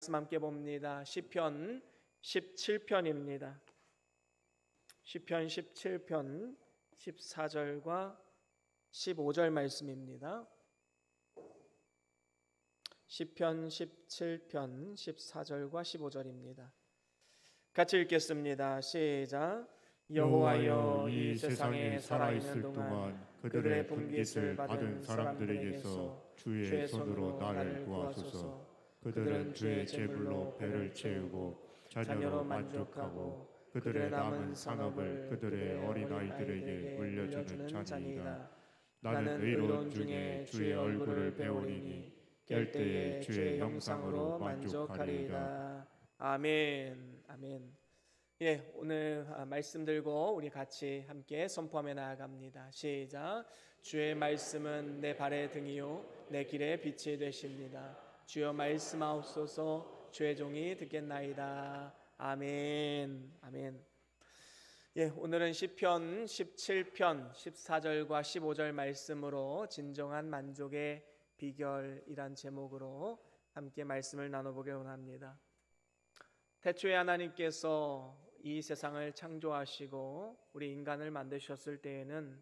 말씀 함께 봅니다. 시편 17편입니다. 시편 17편 14절과 15절 말씀입니다. 시편 17편 14절과 15절입니다. 같이 읽겠습니다. 시작. 여호와여, 이 세상에 살아있는 동안 그들의 분깃을 받은 사람들에게서 주의 손으로 나를 구하소서. 그들은 주의 제물로 배를 채우고 자녀로 만족하고 그들의 남은 산업을 그들의 어린아이들에게 물려주는 자니이다. 나는 의로운 중에 주의 얼굴을 배우리니 깰 때에 주의 형상으로 만족하리이다. 아멘. 아멘. 예, 오늘 말씀 들고 우리 같이 함께 선포하며 나아갑니다. 시작. 주의 말씀은 내 발의 등이요 내 길의 빛이 되십니다. 주여 말씀하옵소서. 주의 종이 듣겠나이다. 아멘. 아멘. 예, 오늘은 시편 17편 14절과 15절 말씀으로 진정한 만족의 비결이란 제목으로 함께 말씀을 나눠보길 원합니다. 태초에 하나님께서 이 세상을 창조하시고 우리 인간을 만드셨을 때에는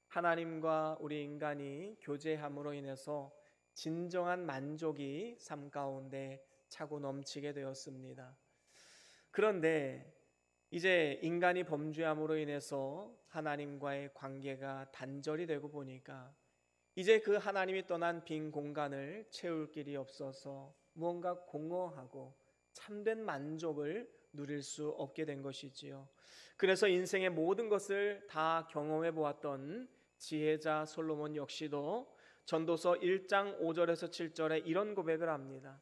하나님과 우리 인간이 교제함으로 인해서 진정한 만족이 삶 가운데 차고 넘치게 되었습니다. 그런데 이제 인간이 범죄함으로 인해서 하나님과의 관계가 단절이 되고 보니까 이제 그 하나님이 떠난 빈 공간을 채울 길이 없어서 무언가 공허하고 참된 만족을 누릴 수 없게 된 것이지요. 그래서 인생의 모든 것을 다 경험해 보았던 지혜자 솔로몬 역시도 전도서 1장 5절에서 7절에 이런 고백을 합니다.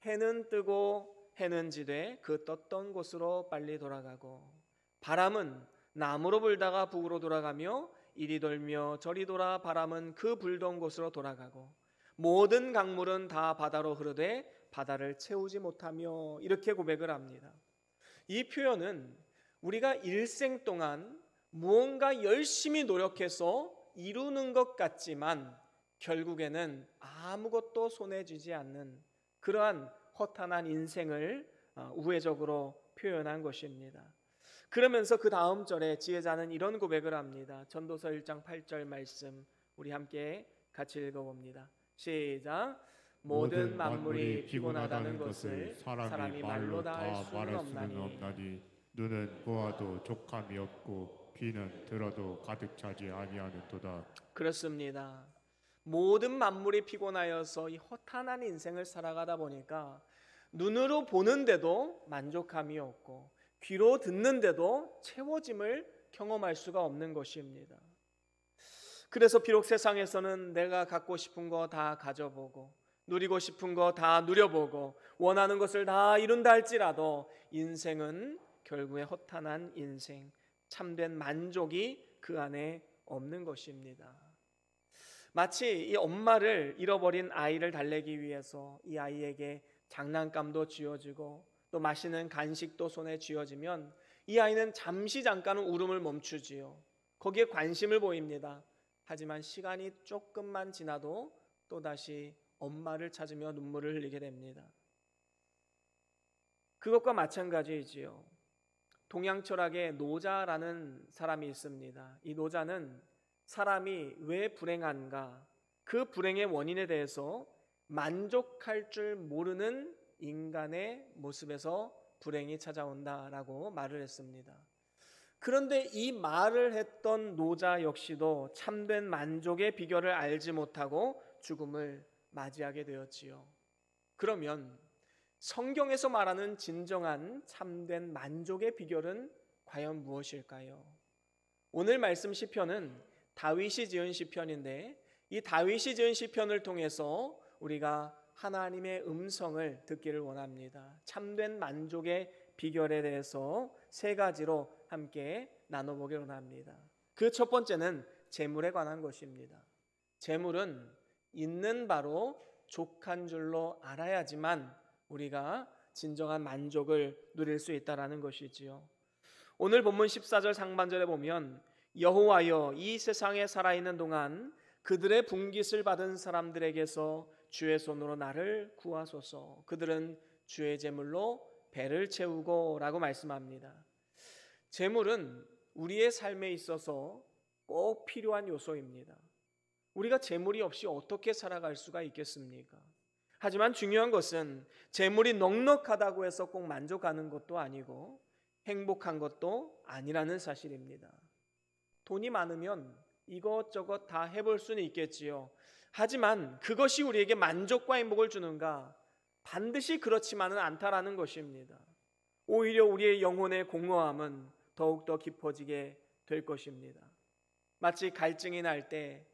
해는 뜨고 해는 지되 그 떴던 곳으로 빨리 돌아가고 바람은 남으로 불다가 북으로 돌아가며 이리 돌며 저리 돌아 바람은 그 불던 곳으로 돌아가고 모든 강물은 다 바다로 흐르되 바다를 채우지 못하며 이렇게 고백을 합니다. 이 표현은 우리가 일생 동안 무언가 열심히 노력해서 이루는 것 같지만 결국에는 아무것도 손에 쥐지 않는 그러한 허탄한 인생을 우회적으로 표현한 것입니다. 그러면서 그 다음 절에 지혜자는 이런 고백을 합니다. 전도서 1장 8절 말씀 우리 함께 같이 읽어봅니다. 시작. 모든 만물이 피곤하다는 것을 사람이 말로 다 할 수는 없나니 눈은 보아도 족함이 없고 귀는 들어도 가득 차지 아니하는도다. 그렇습니다. 모든 만물이 피곤하여서 이 허탄한 인생을 살아가다 보니까 눈으로 보는데도 만족함이 없고 귀로 듣는데도 채워짐을 경험할 수가 없는 것입니다. 그래서 비록 세상에서는 내가 갖고 싶은 거 다 가져보고 누리고 싶은 거 다 누려보고 원하는 것을 다 이룬다 할지라도 인생은 결국에 허탄한 인생, 참된 만족이 그 안에 없는 것입니다. 마치 이 엄마를 잃어버린 아이를 달래기 위해서 이 아이에게 장난감도 쥐어주고 또 맛있는 간식도 손에 쥐어지면 이 아이는 잠깐은 울음을 멈추지요. 거기에 관심을 보입니다. 하지만 시간이 조금만 지나도 또다시 엄마를 찾으며 눈물을 흘리게 됩니다. 그것과 마찬가지이지요. 동양 철학에 노자라는 사람이 있습니다. 이 노자는 사람이 왜 불행한가, 그 불행의 원인에 대해서 만족할 줄 모르는 인간의 모습에서 불행이 찾아온다라고 말을 했습니다. 그런데 이 말을 했던 노자 역시도 참된 만족의 비결을 알지 못하고 죽음을 맞이하게 되었지요. 그러면 성경에서 말하는 진정한 참된 만족의 비결은 과연 무엇일까요? 오늘 말씀 시편은 다윗이 지은 시편인데 이 다윗이 지은 시편을 통해서 우리가 하나님의 음성을 듣기를 원합니다. 참된 만족의 비결에 대해서 세 가지로 함께 나눠보기를 원합니다. 그 첫 번째는 재물에 관한 것입니다. 재물은 있는 바로 족한 줄로 알아야지만 우리가 진정한 만족을 누릴 수 있다는 것이지요. 오늘 본문 14절 상반절에 보면 여호와여, 이 세상에 살아있는 동안 그들의 분깃을 받은 사람들에게서 주의 손으로 나를 구하소서. 그들은 주의 제물로 배를 채우고 라고 말씀합니다. 제물은 우리의 삶에 있어서 꼭 필요한 요소입니다. 우리가 제물이 없이 어떻게 살아갈 수가 있겠습니까? 하지만 중요한 것은 제물이 넉넉하다고 해서 꼭 만족하는 것도 아니고 행복한 것도 아니라는 사실입니다. 돈이 많으면 이것저것 다 해볼 수는 있겠지요. 하지만 그것이 우리에게 만족과 행복을 주는가? 반드시 그렇지만은 않다라는 것입니다. 오히려 우리의 영혼의 공허함은 더욱더 깊어지게 될 것입니다. 마치 갈증이 날 때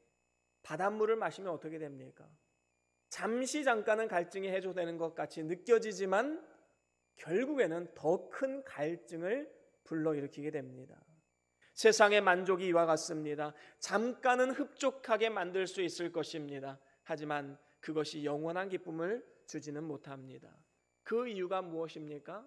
바닷물을 마시면 어떻게 됩니까? 잠깐은 갈증이 해소되는 것 같이 느껴지지만 결국에는 더 큰 갈증을 불러일으키게 됩니다. 세상의 만족이 이와 같습니다. 잠깐은 흡족하게 만들 수 있을 것입니다. 하지만 그것이 영원한 기쁨을 주지는 못합니다. 그 이유가 무엇입니까?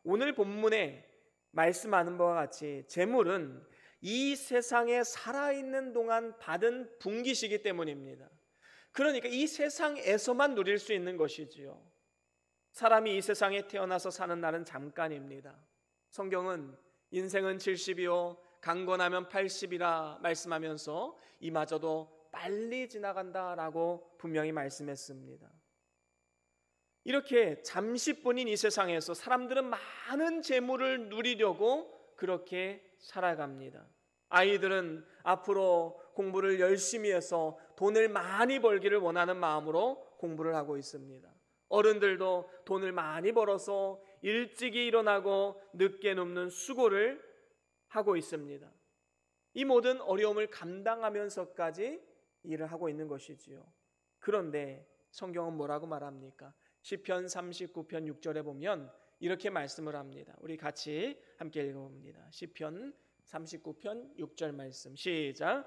오늘 본문에 말씀하는 바와 같이 재물은 이 세상에 살아있는 동안 받은 분기시기 때문입니다. 그러니까 이 세상에서만 누릴 수 있는 것이지요. 사람이 이 세상에 태어나서 사는 날은 잠깐입니다. 성경은 인생은 70이요 강건하면 80이라 말씀하면서 이마저도 빨리 지나간다라고 분명히 말씀했습니다. 이렇게 잠시뿐인 이 세상에서 사람들은 많은 재물을 누리려고 그렇게 살아갑니다. 아이들은 앞으로 공부를 열심히 해서 돈을 많이 벌기를 원하는 마음으로 공부를 하고 있습니다. 어른들도 돈을 많이 벌어서 일찍이 일어나고 늦게 눕는 수고를 하고 있습니다. 이 모든 어려움을 감당하면서까지 일을 하고 있는 것이지요. 그런데 성경은 뭐라고 말합니까? 시편 39편 6절에 보면 이렇게 말씀을 합니다. 우리 같이 함께 읽어봅니다. 시편 39편 6절 말씀 시작.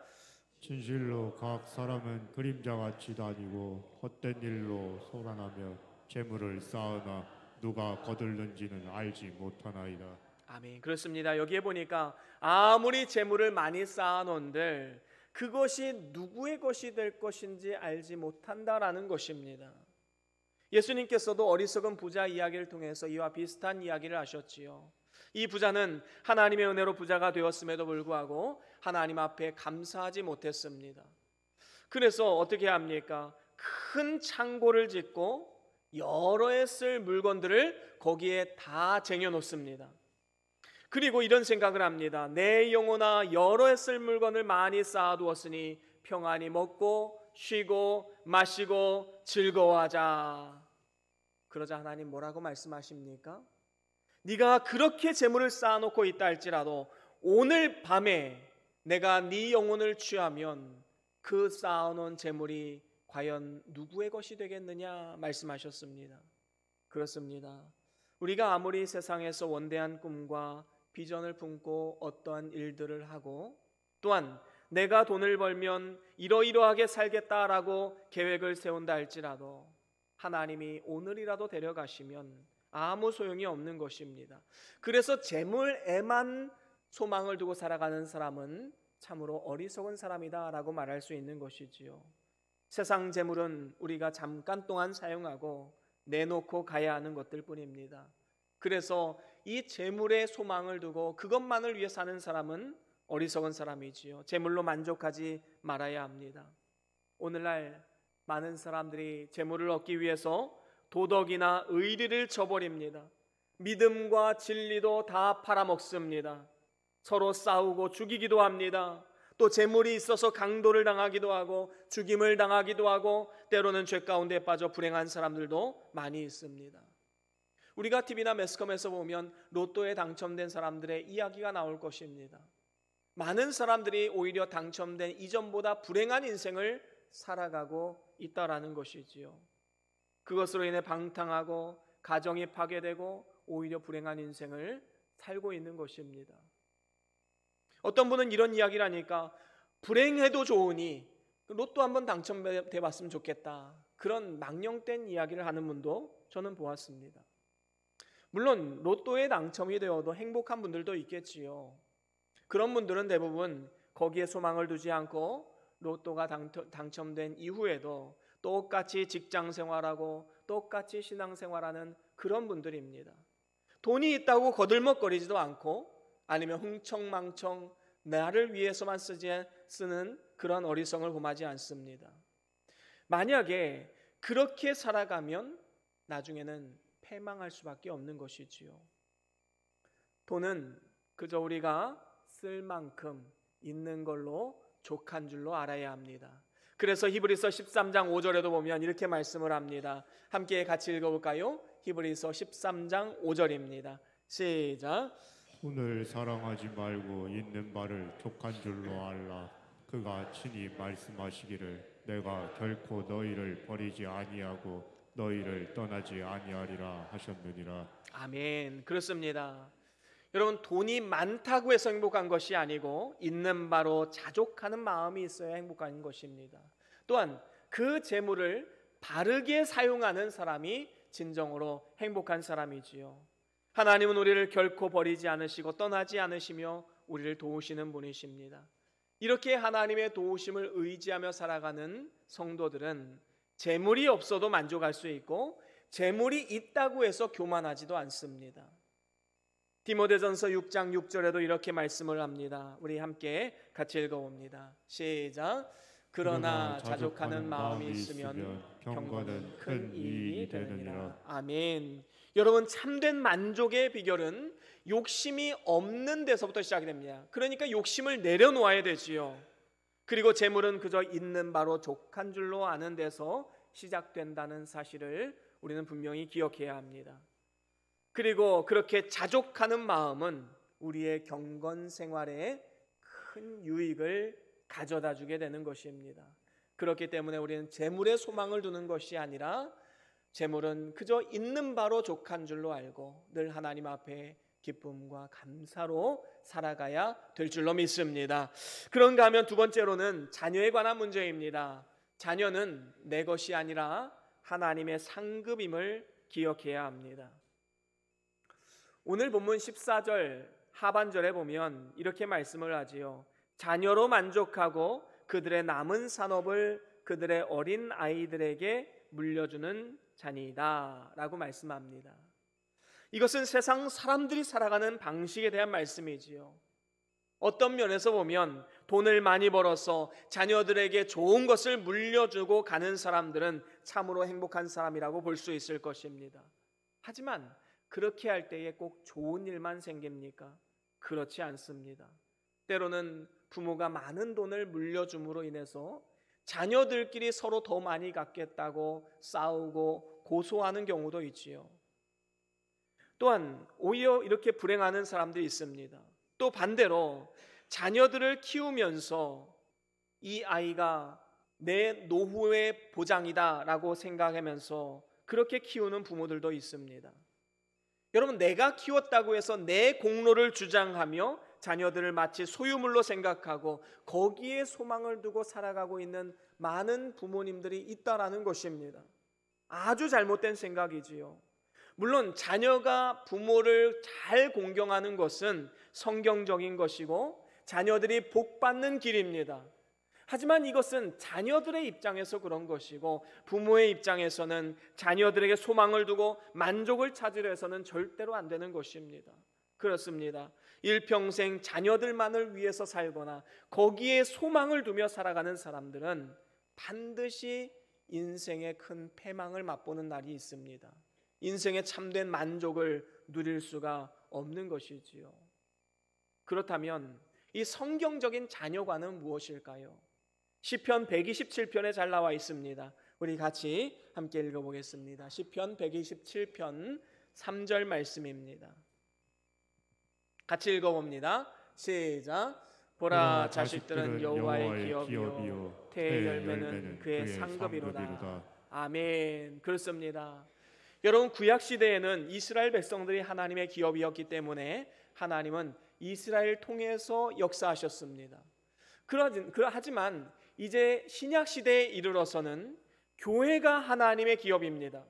진실로 각 사람은 그림자같이 다니고 헛된 일로 소란하며 재물을 쌓으나 누가 거둘는지는 알지 못하나이다. 아멘. 그렇습니다. 여기에 보니까 아무리 재물을 많이 쌓아놓은들 그것이 누구의 것이 될 것인지 알지 못한다라는 것입니다. 예수님께서도 어리석은 부자 이야기를 통해서 이와 비슷한 이야기를 하셨지요. 이 부자는 하나님의 은혜로 부자가 되었음에도 불구하고 하나님 앞에 감사하지 못했습니다. 그래서 어떻게 합니까? 큰 창고를 짓고 여러 해 쓸 물건들을 거기에 다 쟁여놓습니다. 그리고 이런 생각을 합니다. 내 영혼아 여러 해 쓸 물건을 많이 쌓아두었으니 평안히 먹고 쉬고 마시고 즐거워하자. 그러자 하나님 뭐라고 말씀하십니까? 네가 그렇게 재물을 쌓아놓고 있다 할지라도 오늘 밤에 내가 네 영혼을 취하면 그 쌓아놓은 재물이 과연 누구의 것이 되겠느냐 말씀하셨습니다. 그렇습니다. 우리가 아무리 세상에서 원대한 꿈과 비전을 품고 어떠한 일들을 하고 또한 내가 돈을 벌면 이러이러하게 살겠다라고 계획을 세운다 할지라도 하나님이 오늘이라도 데려가시면 아무 소용이 없는 것입니다. 그래서 재물에만 소망을 두고 살아가는 사람은 참으로 어리석은 사람이다라고 말할 수 있는 것이지요. 세상 재물은 우리가 잠깐 동안 사용하고 내놓고 가야 하는 것들 뿐입니다. 그래서 이 재물에 소망을 두고 그것만을 위해 사는 사람은 어리석은 사람이지요. 재물로 만족하지 말아야 합니다. 오늘날 많은 사람들이 재물을 얻기 위해서 도덕이나 의리를 저버립니다. 믿음과 진리도 다 팔아먹습니다. 서로 싸우고 죽이기도 합니다. 또 재물이 있어서 강도를 당하기도 하고 죽임을 당하기도 하고 때로는 죄 가운데 빠져 불행한 사람들도 많이 있습니다. 우리가 TV나 매스컴에서 보면 로또에 당첨된 사람들의 이야기가 나올 것입니다. 많은 사람들이 오히려 당첨된 이전보다 불행한 인생을 살아가고 있다라는 것이지요. 그것으로 인해 방탕하고 가정이 파괴되고 오히려 불행한 인생을 살고 있는 것입니다. 어떤 분은 이런 이야기를 하니까 불행해도 좋으니 로또 한번 당첨돼 봤으면 좋겠다. 그런 망령된 이야기를 하는 분도 저는 보았습니다. 물론 로또에 당첨이 되어도 행복한 분들도 있겠지요. 그런 분들은 대부분 거기에 소망을 두지 않고 로또가 당첨된 이후에도 똑같이 직장 생활하고 똑같이 신앙 생활하는 그런 분들입니다. 돈이 있다고 거들먹거리지도 않고 아니면 흥청망청 나를 위해서만 쓰는 그런 어리석음을 범하지 않습니다. 만약에 그렇게 살아가면 나중에는 패망할 수밖에 없는 것이지요. 돈은 그저 우리가 쓸 만큼 있는 걸로 족한 줄로 알아야 합니다. 그래서 히브리서 13장 5절에도 보면 이렇게 말씀을 합니다. 함께 같이 읽어볼까요? 히브리서 13장 5절입니다. 시작. 돈을 사랑하지 말고 있는 바를 족한 줄로 알라. 그가 친히 말씀하시기를 내가 결코 너희를 버리지 아니하고 너희를 떠나지 아니하리라 하셨느니라. 아멘. 그렇습니다. 여러분, 돈이 많다고 해서 행복한 것이 아니고 있는 바로 자족하는 마음이 있어야 행복한 것입니다. 또한 그 재물을 바르게 사용하는 사람이 진정으로 행복한 사람이지요. 하나님은 우리를 결코 버리지 않으시고 떠나지 않으시며 우리를 도우시는 분이십니다. 이렇게 하나님의 도우심을 의지하며 살아가는 성도들은 재물이 없어도 만족할 수 있고 재물이 있다고 해서 교만하지도 않습니다. 디모데전서 6장 6절에도 이렇게 말씀을 합니다. 우리 함께 같이 읽어봅니다. 시작. 그러나 자족하는 마음이 있으면 경건은 큰 이익이 되느니라. 아멘. 여러분, 참된 만족의 비결은 욕심이 없는 데서부터 시작이 됩니다. 그러니까 욕심을 내려놓아야 되지요. 그리고 재물은 그저 있는 바로 족한 줄로 아는 데서 시작된다는 사실을 우리는 분명히 기억해야 합니다. 그리고 그렇게 자족하는 마음은 우리의 경건 생활에 큰 유익을 가져다 주게 되는 것입니다. 그렇기 때문에 우리는 재물에 소망을 두는 것이 아니라 재물은 그저 있는 바로 족한 줄로 알고 늘 하나님 앞에 기쁨과 감사로 살아가야 될 줄로 믿습니다. 그런가 하면 두 번째로는 자녀에 관한 문제입니다. 자녀는 내 것이 아니라 하나님의 상급임을 기억해야 합니다. 오늘 본문 14절 하반절에 보면 이렇게 말씀을 하지요. 자녀로 만족하고 그들의 남은 산업을 그들의 어린 아이들에게 물려주는 자니이다 라고 말씀합니다. 이것은 세상 사람들이 살아가는 방식에 대한 말씀이지요. 어떤 면에서 보면 돈을 많이 벌어서 자녀들에게 좋은 것을 물려주고 가는 사람들은 참으로 행복한 사람이라고 볼 수 있을 것입니다. 하지만 그렇게 할 때에 꼭 좋은 일만 생깁니까? 그렇지 않습니다. 때로는 부모가 많은 돈을 물려줌으로 인해서 자녀들끼리 서로 더 많이 갖겠다고 싸우고 고소하는 경우도 있지요. 또한 오히려 이렇게 불행하는 사람들이 있습니다. 또 반대로 자녀들을 키우면서 이 아이가 내 노후의 보장이다라고 생각하면서 그렇게 키우는 부모들도 있습니다. 여러분, 내가 키웠다고 해서 내 공로를 주장하며 자녀들을 마치 소유물로 생각하고 거기에 소망을 두고 살아가고 있는 많은 부모님들이 있다라는 것입니다. 아주 잘못된 생각이지요. 물론 자녀가 부모를 잘 공경하는 것은 성경적인 것이고 자녀들이 복받는 길입니다. 하지만 이것은 자녀들의 입장에서 그런 것이고 부모의 입장에서는 자녀들에게 소망을 두고 만족을 찾으려 해서는 절대로 안 되는 것입니다. 그렇습니다. 일평생 자녀들만을 위해서 살거나 거기에 소망을 두며 살아가는 사람들은 반드시 인생의 큰 패망을 맛보는 날이 있습니다. 인생의 참된 만족을 누릴 수가 없는 것이지요. 그렇다면 이 성경적인 자녀관은 무엇일까요? 시편 127편에 잘 나와 있습니다. 우리 같이 함께 읽어보겠습니다. 시편 127편 3절 말씀입니다. 같이 읽어봅니다. 시작. 보라, 자식들은 여호와의 기업이요 태의 열매는 그의 상급이로다. 아멘. 그렇습니다. 여러분, 구약시대에는 이스라엘 백성들이 하나님의 기업이었기 때문에 하나님은 이스라엘 통해서 역사하셨습니다. 하지만 이제 신약시대에 이르러서는 교회가 하나님의 기업입니다.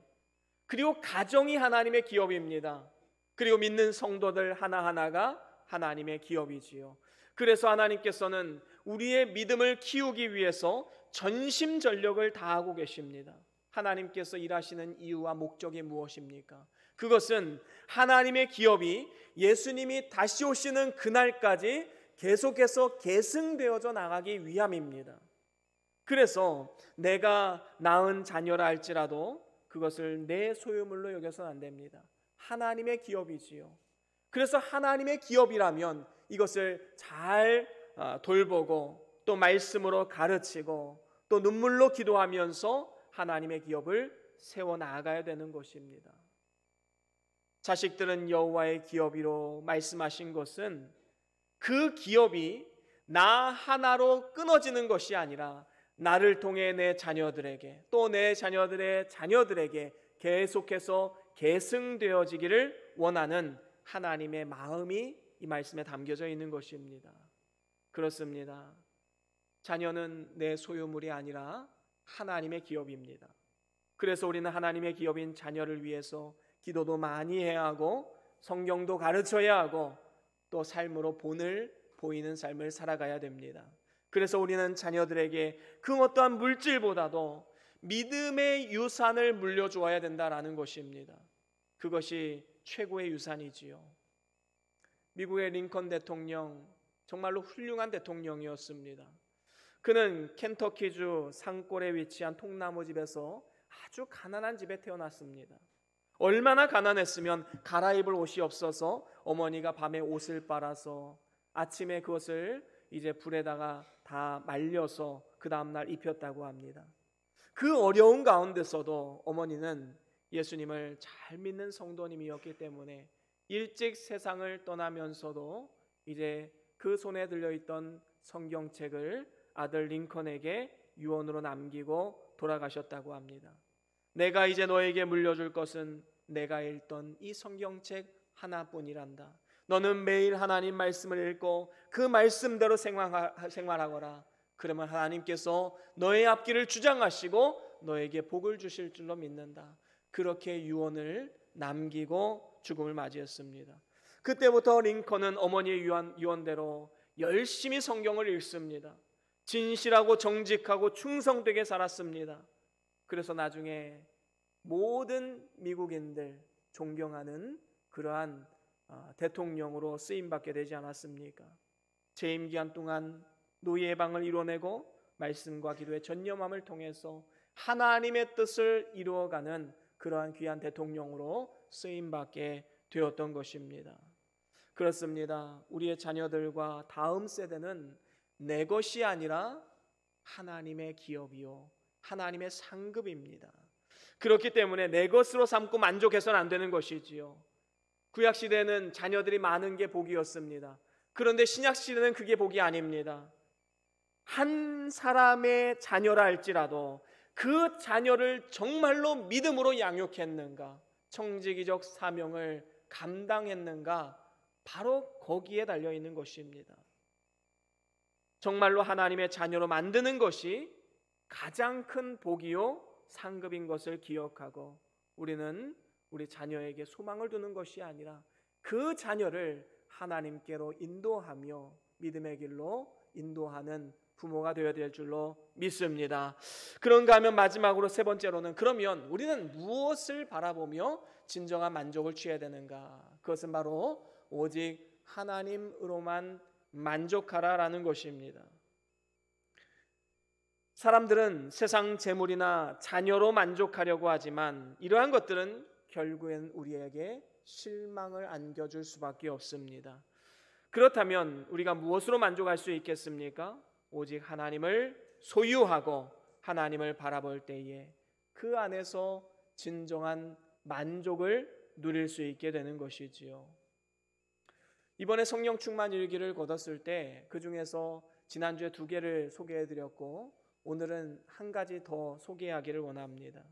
그리고 가정이 하나님의 기업입니다. 그리고 믿는 성도들 하나하나가 하나님의 기업이지요. 그래서 하나님께서는 우리의 믿음을 키우기 위해서 전심전력을 다하고 계십니다. 하나님께서 일하시는 이유와 목적이 무엇입니까? 그것은 하나님의 기업이 예수님이 다시 오시는 그날까지 계속해서 계승되어져 나가기 위함입니다. 그래서 내가 낳은 자녀라 할지라도 그것을 내 소유물로 여겨서는 안 됩니다. 하나님의 기업이지요. 그래서 하나님의 기업이라면 이것을 잘 돌보고 또 말씀으로 가르치고 또 눈물로 기도하면서 하나님의 기업을 세워 나가야 되는 것입니다. 자식들은 여호와의 기업이로 말씀하신 것은 그 기업이 나 하나로 끊어지는 것이 아니라 나를 통해 내 자녀들에게 또 내 자녀들의 자녀들에게 계속해서 계승되어지기를 원하는 하나님의 마음이 이 말씀에 담겨져 있는 것입니다. 그렇습니다. 자녀는 내 소유물이 아니라 하나님의 기업입니다. 그래서 우리는 하나님의 기업인 자녀를 위해서 기도도 많이 해야 하고 성경도 가르쳐야 하고 또 삶으로 본을 보이는 삶을 살아가야 됩니다. 그래서 우리는 자녀들에게 그 어떠한 물질보다도 믿음의 유산을 물려주어야 된다라는 것입니다. 그것이 최고의 유산이지요. 미국의 링컨 대통령, 정말로 훌륭한 대통령이었습니다. 그는 켄터키주 산골에 위치한 통나무 집에서 아주 가난한 집에 태어났습니다. 얼마나 가난했으면 갈아입을 옷이 없어서 어머니가 밤에 옷을 빨아서 아침에 그것을 이제 불에다가 다 말려서 그 다음날 입혔다고 합니다. 그 어려운 가운데서도 어머니는 예수님을 잘 믿는 성도님이었기 때문에 일찍 세상을 떠나면서도 이제 그 손에 들려있던 성경책을 아들 링컨에게 유언으로 남기고 돌아가셨다고 합니다. 내가 이제 너에게 물려줄 것은 내가 읽던 이 성경책 하나뿐이란다. 너는 매일 하나님 말씀을 읽고 그 말씀대로 생활하거라. 그러면 하나님께서 너의 앞길을 주장하시고 너에게 복을 주실 줄로 믿는다. 그렇게 유언을 남기고 죽음을 맞이했습니다. 그때부터 링컨은 어머니의 유언대로 열심히 성경을 읽습니다. 진실하고 정직하고 충성되게 살았습니다. 그래서 나중에 모든 미국인들 존경하는 그러한 대통령으로 쓰임받게 되지 않았습니까? 재임 기간 동안 노예 예방을 이뤄내고 말씀과 기도의 전념함을 통해서 하나님의 뜻을 이루어가는 그러한 귀한 대통령으로 쓰임받게 되었던 것입니다. 그렇습니다. 우리의 자녀들과 다음 세대는 내 것이 아니라 하나님의 기업이요 하나님의 상급입니다. 그렇기 때문에 내 것으로 삼고 만족해서는 안 되는 것이지요. 구약시대는 자녀들이 많은 게 복이었습니다. 그런데 신약시대는 그게 복이 아닙니다. 한 사람의 자녀라 할지라도 그 자녀를 정말로 믿음으로 양육했는가, 청지기적 사명을 감당했는가, 바로 거기에 달려있는 것입니다. 정말로 하나님의 자녀로 만드는 것이 가장 큰 복이요 상급인 것을 기억하고 우리는 우리 자녀에게 소망을 두는 것이 아니라 그 자녀를 하나님께로 인도하며 믿음의 길로 인도하는 부모가 되어야 될 줄로 믿습니다. 그런가 하면 마지막으로 세 번째로는 그러면 우리는 무엇을 바라보며 진정한 만족을 취해야 되는가? 그것은 바로 오직 하나님으로만 만족하라라는 것입니다. 사람들은 세상 재물이나 자녀로 만족하려고 하지만 이러한 것들은 결국엔 우리에게 실망을 안겨줄 수밖에 없습니다. 그렇다면 우리가 무엇으로 만족할 수 있겠습니까? 오직 하나님을 소유하고 하나님을 바라볼 때에 그 안에서 진정한 만족을 누릴 수 있게 되는 것이지요. 이번에 성령 충만 일기를 거뒀을 때 그 중에서 지난주에 2개를 소개해드렸고 오늘은 한 가지 더 소개하기를 원합니다.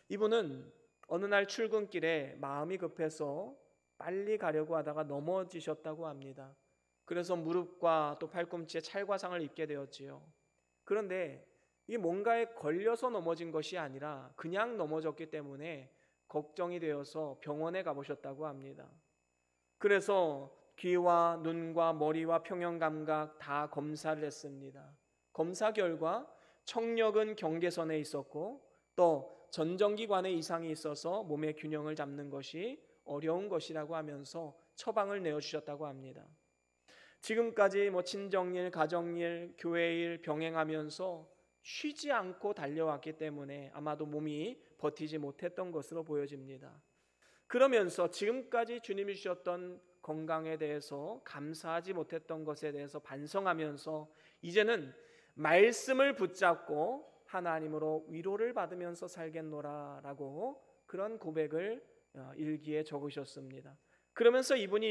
이분은 어느 날 출근길에 마음이 급해서 빨리 가려고 하다가 넘어지셨다고 합니다. 그래서 무릎과 또 팔꿈치에 찰과상을 입게 되었지요. 그런데 이게 뭔가에 걸려서 넘어진 것이 아니라 그냥 넘어졌기 때문에 걱정이 되어서 병원에 가보셨다고 합니다. 그래서 귀와 눈과 머리와 평형감각 다 검사를 했습니다. 검사 결과 청력은 경계선에 있었고 또 전정기관에 이상이 있어서 몸의 균형을 잡는 것이 어려운 것이라고 하면서 처방을 내어주셨다고 합니다. 지금까지 친정일, 가정일, 교회일 병행하면서 쉬지 않고 달려왔기 때문에 아마도 몸이 버티지 못했던 것으로 보여집니다. 그러면서 지금까지 주님이 주셨던 건강에 대해서 감사하지 못했던 것에 대해서 반성하면서 이제는 말씀을 붙잡고 하나님으로 위로를 받으면서 살겠노라라고 그런 고백을 일기에 적으셨습니다. 그러면서 이분이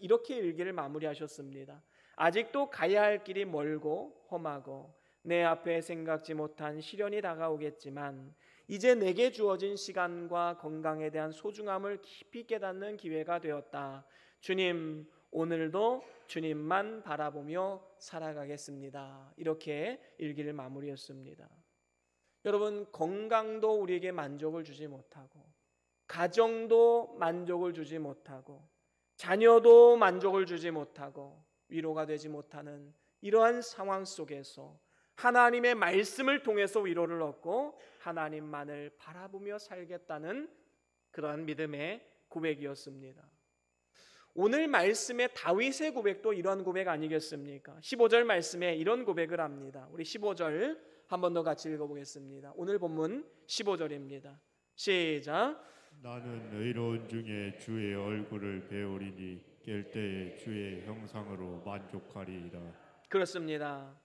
이렇게 일기를 마무리하셨습니다. 아직도 가야 할 길이 멀고 험하고 내 앞에 생각지 못한 시련이 다가오겠지만 이제 내게 주어진 시간과 건강에 대한 소중함을 깊이 깨닫는 기회가 되었다. 주님, 오늘도 주님만 바라보며 살아가겠습니다. 이렇게 일기를 마무리했습니다. 여러분, 건강도 우리에게 만족을 주지 못하고 가정도 만족을 주지 못하고 자녀도 만족을 주지 못하고 위로가 되지 못하는 이러한 상황 속에서 하나님의 말씀을 통해서 위로를 얻고 하나님만을 바라보며 살겠다는 그러한 믿음의 고백이었습니다. 오늘 말씀의 다윗의 고백도 이러한 고백 아니겠습니까? 15절 말씀에 이런 고백을 합니다. 우리 15절 한 번 더 같이 읽어보겠습니다. 오늘 본문 15절입니다. 시작. 나는 의로운 중에 주의 얼굴을 배우리니 깰 때에 주의 형상으로 만족하리이다. 그렇습니다.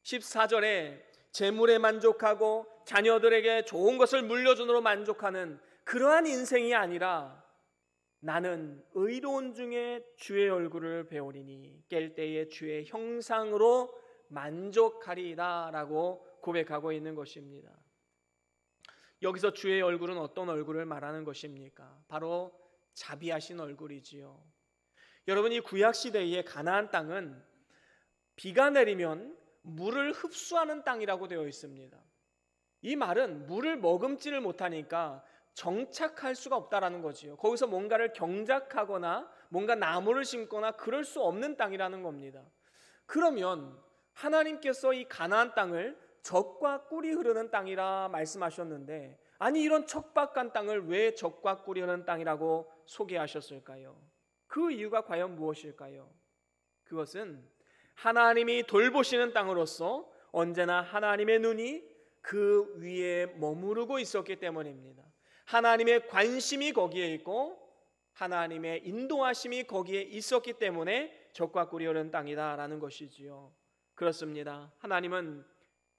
14절에 재물에 만족하고 자녀들에게 좋은 것을 물려준으로 만족하는 그러한 인생이 아니라 나는 의로운 중에 주의 얼굴을 배우리니 깰 때에 주의 형상으로 만족하리이다 라고 고백하고 있는 것입니다. 여기서 주의 얼굴은 어떤 얼굴을 말하는 것입니까? 바로 자비하신 얼굴이지요. 여러분, 이 구약시대의 가나안 땅은 비가 내리면 물을 흡수하는 땅이라고 되어 있습니다. 이 말은 물을 머금지를 못하니까 정착할 수가 없다라는 거지요. 거기서 뭔가를 경작하거나 뭔가 나무를 심거나 그럴 수 없는 땅이라는 겁니다. 그러면 하나님께서 이 가나안 땅을 젖과 꿀이 흐르는 땅이라 말씀하셨는데, 아니 이런 척박한 땅을 왜 젖과 꿀이 흐르는 땅이라고 소개하셨을까요? 그 이유가 과연 무엇일까요? 그것은 하나님이 돌보시는 땅으로서 언제나 하나님의 눈이 그 위에 머무르고 있었기 때문입니다. 하나님의 관심이 거기에 있고 하나님의 인도하심이 거기에 있었기 때문에 젖과 꿀이 흐르는 땅이다라는 것이지요. 그렇습니다. 하나님은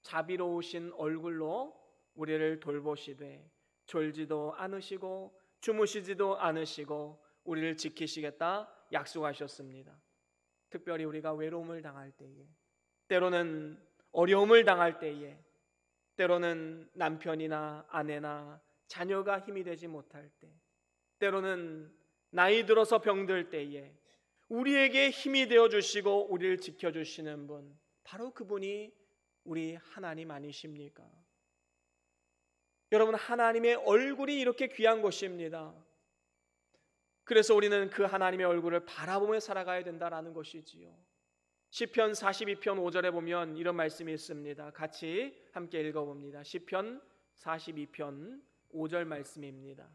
자비로우신 얼굴로 우리를 돌보시되 졸지도 않으시고 주무시지도 않으시고 우리를 지키시겠다 약속하셨습니다. 특별히 우리가 외로움을 당할 때에, 때로는 어려움을 당할 때에, 때로는 남편이나 아내나 자녀가 힘이 되지 못할 때, 때로는 나이 들어서 병들 때에 우리에게 힘이 되어주시고 우리를 지켜주시는 분, 바로 그분이 우리 하나님 아니십니까? 여러분, 하나님의 얼굴이 이렇게 귀한 것입니다. 그래서 우리는 그 하나님의 얼굴을 바라보며 살아가야 된다라는 것이지요. 시편 42편 5절에 보면 이런 말씀이 있습니다. 같이 함께 읽어봅니다. 시편 42편 5절 말씀입니다.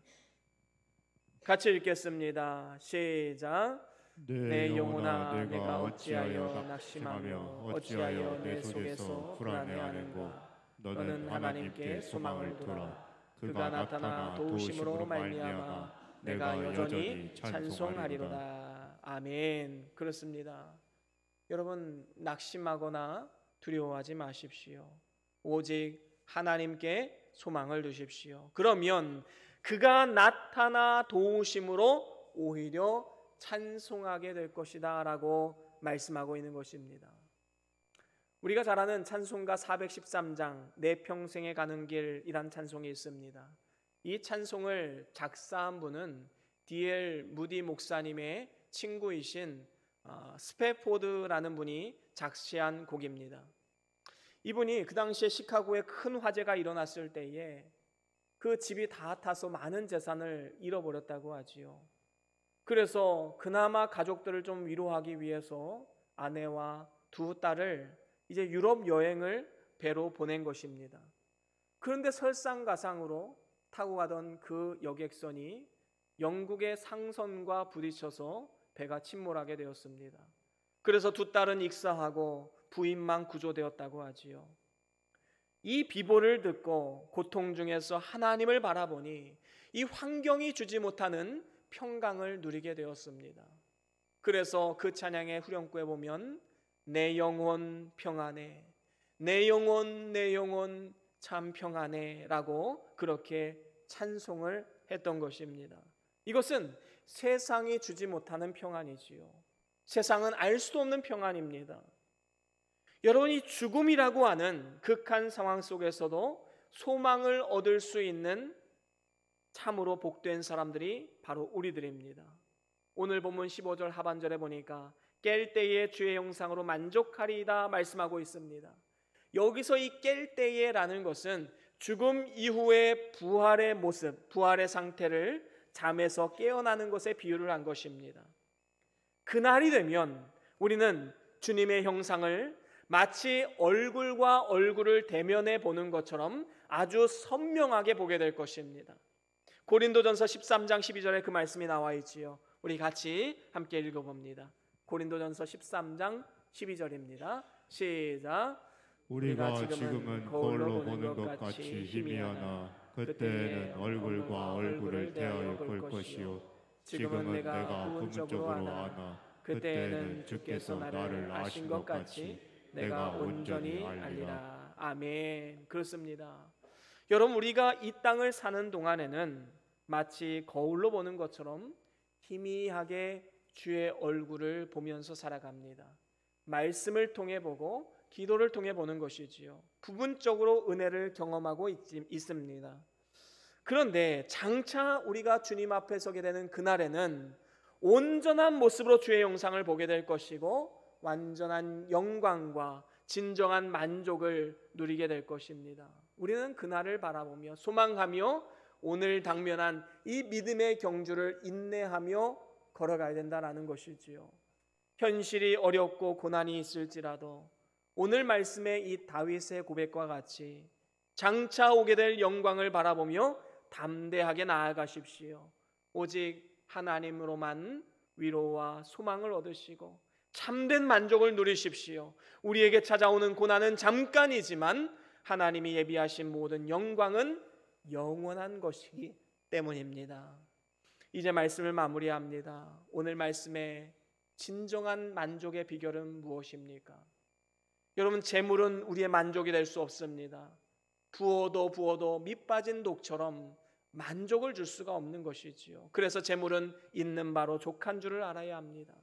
같이 읽겠습니다. 시작. 내 영혼아, 내가 어찌하여 낙심하며 어찌하여 내 속에서 불안해하는가? 너는 하나님께 소망을 두라. 그가 나타나 도우심으로 말미암아 내가 여전히 찬송하리로다. 아멘. 그렇습니다. 여러분, 낙심하거나 두려워하지 마십시오. 오직 하나님께 소망을 두십시오. 그러면 그가 나타나 도우심으로 오히려 찬송하게 될 것이다 라고 말씀하고 있는 것입니다. 우리가 잘 아는 찬송가 413장 내 평생에 가는 길이란 찬송이 있습니다. 이 찬송을 작사한 분은 D.L. 무디 목사님의 친구이신 스패포드라는 분이 작시한 곡입니다. 이분이 그 당시에 시카고에 큰 화재가 일어났을 때에 그 집이 다 타서 많은 재산을 잃어버렸다고 하지요. 그래서 그나마 가족들을 좀 위로하기 위해서 아내와 두 딸을 이제 유럽 여행을 배로 보낸 것입니다. 그런데 설상가상으로 타고 가던 그 여객선이 영국의 상선과 부딪혀서 배가 침몰하게 되었습니다. 그래서 두 딸은 익사하고 부인만 구조되었다고 하지요. 이 비보를 듣고 고통 중에서 하나님을 바라보니 이 환경이 주지 못하는 평강을 누리게 되었습니다. 그래서 그 찬양의 후렴구에 보면 내 영혼 평안해, 내 영혼 내 영혼 참 평안해 라고 그렇게 찬송을 했던 것입니다. 이것은 세상이 주지 못하는 평안이지요. 세상은 알 수도 없는 평안입니다. 여러분이 죽음이라고 하는 극한 상황 속에서도 소망을 얻을 수 있는 참으로 복된 사람들이 바로 우리들입니다. 오늘 본문 15절 하반절에 보니까 깰 때에 주의 형상으로 만족하리이다 말씀하고 있습니다. 여기서 이 깰 때에라는 것은 죽음 이후의 부활의 모습, 부활의 상태를 잠에서 깨어나는 것에 비유를 한 것입니다. 그날이 되면 우리는 주님의 형상을 마치 얼굴과 얼굴을 대면해 보는 것처럼 아주 선명하게 보게 될 것입니다. 고린도전서 13장 12절에 그 말씀이 나와 있지요. 우리 같이 함께 읽어봅니다. 고린도전서 13장 12절입니다. 시작. 우리가 지금은 거울로 보는 것 같이 희미하나 그때에는 얼굴과 얼굴을 대하여 볼 것이요 지금은 내가 부분적으로 아나 그때에는 주께서 나를 아신 것 같이 내가 온전히 알리라. 아멘. 그렇습니다. 여러분, 우리가 이 땅을 사는 동안에는 마치 거울로 보는 것처럼 희미하게 주의 얼굴을 보면서 살아갑니다. 말씀을 통해 보고 기도를 통해 보는 것이지요. 부분적으로 은혜를 경험하고 있습니다. 그런데 장차 우리가 주님 앞에 서게 되는 그날에는 온전한 모습으로 주의 형상을 보게 될 것이고 완전한 영광과 진정한 만족을 누리게 될 것입니다. 우리는 그날을 바라보며 소망하며 오늘 당면한 이 믿음의 경주를 인내하며 걸어가야 된다는 것이지요. 현실이 어렵고 고난이 있을지라도 오늘 말씀의 이 다윗의 고백과 같이 장차 오게 될 영광을 바라보며 담대하게 나아가십시오. 오직 하나님으로만 위로와 소망을 얻으시고 참된 만족을 누리십시오. 우리에게 찾아오는 고난은 잠깐이지만 하나님이 예비하신 모든 영광은 영원한 것이기 때문입니다. 이제 말씀을 마무리합니다. 오늘 말씀의 진정한 만족의 비결은 무엇입니까? 여러분, 재물은 우리의 만족이 될 수 없습니다. 부어도 밑 빠진 독처럼 만족을 줄 수가 없는 것이지요. 그래서 재물은 있는 바로 족한 줄을 알아야 합니다.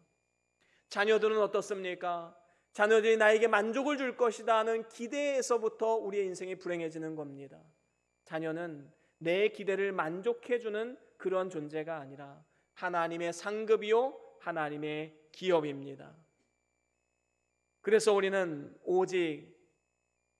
자녀들은 어떻습니까? 자녀들이 나에게 만족을 줄 것이다 하는 기대에서부터 우리의 인생이 불행해지는 겁니다. 자녀는 내 기대를 만족해주는 그런 존재가 아니라 하나님의 상급이요 하나님의 기업입니다. 그래서 우리는 오직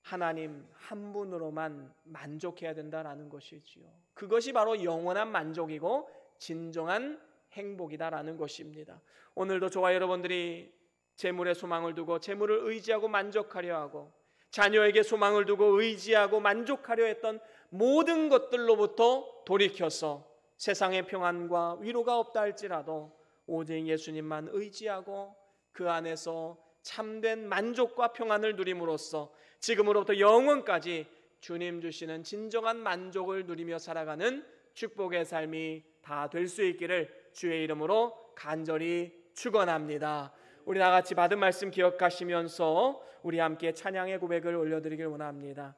하나님 한 분으로만 만족해야 된다라는 것이지요. 그것이 바로 영원한 만족이고 진정한 행복이다라는 것입니다. 오늘도 저와 여러분들이 재물에 소망을 두고 재물을 의지하고 만족하려 하고 자녀에게 소망을 두고 의지하고 만족하려 했던 모든 것들로부터 돌이켜서 세상의 평안과 위로가 없다 할지라도 오직 예수님만 의지하고 그 안에서 참된 만족과 평안을 누림으로써 지금으로부터 영원까지 주님 주시는 진정한 만족을 누리며 살아가는 축복의 삶이 다 될 수 있기를 주의 이름으로 간절히 축원합니다. 우리 다 같이 받은 말씀 기억하시면서 우리 함께 찬양의 고백을 올려드리길 원합니다.